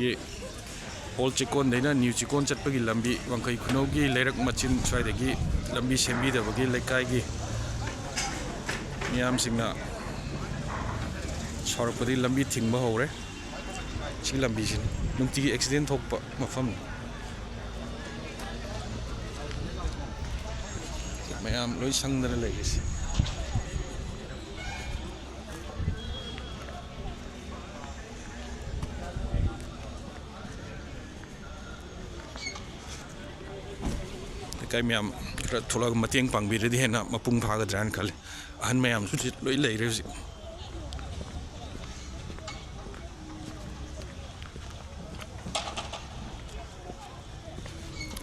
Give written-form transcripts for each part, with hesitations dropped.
ꯁꯤꯒꯤ all ꯆꯤꯀꯣꯟꯗꯩꯅ new ꯆꯤꯀꯣꯟ ꯆꯠꯄꯒꯤ ꯂꯝꯕꯤ ꯋꯥꯡꯈꯩ ꯈꯨꯅꯧꯒꯤ ꯂꯩꯔꯛ ꯃꯆꯤꯟ ꯁ꯭ꯋꯥꯏꯗꯒꯤ ꯂꯝꯕꯤ ꯁꯦꯝꯕꯤꯗꯕꯒꯤ ꯂꯩꯀꯥꯏꯒꯤ ꯃꯤꯌꯥꯝꯁꯤꯡꯅ ꯁꯥꯎꯔꯛꯄꯗꯒꯤ ꯂꯝꯕꯤ ꯊꯤꯡꯕ ꯍꯧꯔꯦ ꯁꯤ ꯂꯝꯕꯤꯁꯤꯅꯤ ꯅꯨꯡꯇꯤꯒꯤ ꯑꯦꯛꯁꯤꯗꯦꯟ ꯊꯣꯛꯄ ꯃꯐꯝꯅꯤ ꯃꯌꯥꯝ ꯂꯣꯏ ꯁꯪꯗꯅ ꯂꯩꯔꯤꯁꯤ ꯂꯩꯀꯥꯏ ꯃꯌꯥꯝ ꯈꯔ ꯊꯣꯛꯂꯒ ꯃꯇꯦꯡ ꯄꯥꯡꯕꯤꯔꯗꯤ ꯍꯦꯟꯅ ꯃꯄꯨꯡ ꯐꯥꯒꯗ꯭ꯔꯥꯅ ꯈꯜꯂꯤ ꯑꯍꯟ ꯃꯌꯥꯝꯁꯨ ꯂꯣꯏ ꯂꯩꯔꯦ ꯍꯧꯖꯤꯛ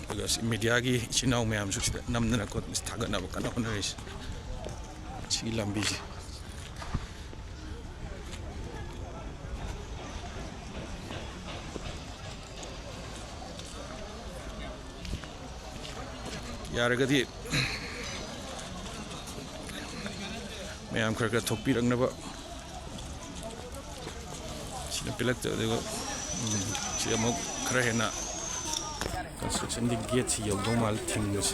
ꯑꯗꯨꯒ ꯃꯤꯗꯤꯌꯥꯒꯤ ꯏꯆꯤꯟ ꯏꯅꯥꯎ ꯃꯌꯥꯝꯁꯨ ꯁꯤꯗ ꯅꯝꯗꯅ ꯊꯥꯒꯠꯅꯕ ꯀꯟꯅ ꯍꯣꯠꯅꯔꯤꯁꯤ ꯁꯤꯒꯤ ꯂꯝꯕꯤꯁꯤ ꯌꯥꯔꯒꯗꯤ ꯃꯌꯥꯝ ꯈꯔ ꯈꯔ ꯊꯣꯛꯄꯤꯔꯛꯅꯕ ꯁꯤꯅ ꯄꯤꯂꯛꯇ ꯑꯗꯨꯒ ꯁꯤ ꯑꯃꯨꯛ ꯈꯔ ꯍꯦꯟꯅ ꯀꯟꯁꯇ꯭ꯔꯛꯁꯟꯒꯤ ꯒꯦꯠꯁꯤ ꯌꯧꯗꯧ ꯃꯥꯜꯂꯤ ꯊꯤꯡꯕꯁꯤꯈꯔ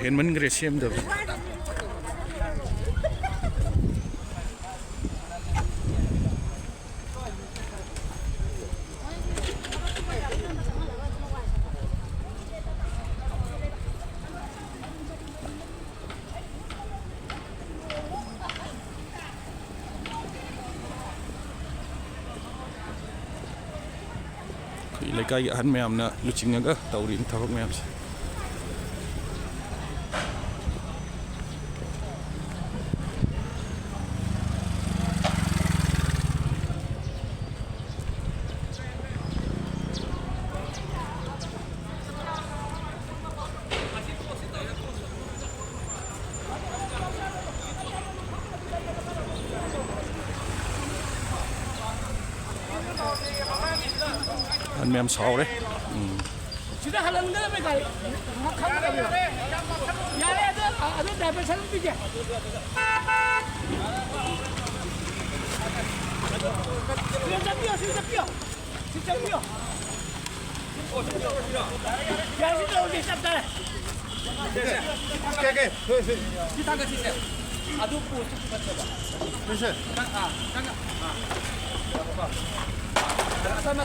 ꯍꯦꯟꯃꯟꯈ꯭ꯔꯦ ꯁꯦꯝꯗꯕꯁꯤ ꯂꯩꯀꯥꯏꯒꯤ ꯑꯍꯟ ꯃꯌꯥꯝꯅ ꯂꯨꯆꯤꯡꯉꯒ ꯇꯧꯔꯤ ꯊꯕꯛ ꯃꯌꯥꯝꯁꯦ ꯑꯍꯟ ꯃꯌꯥꯝ ꯁꯥꯎꯔꯦ sida halanada me gal yare ada dimension bije Sitapio ya sito di sabda Keke kita ke sini adu pun Bisa sana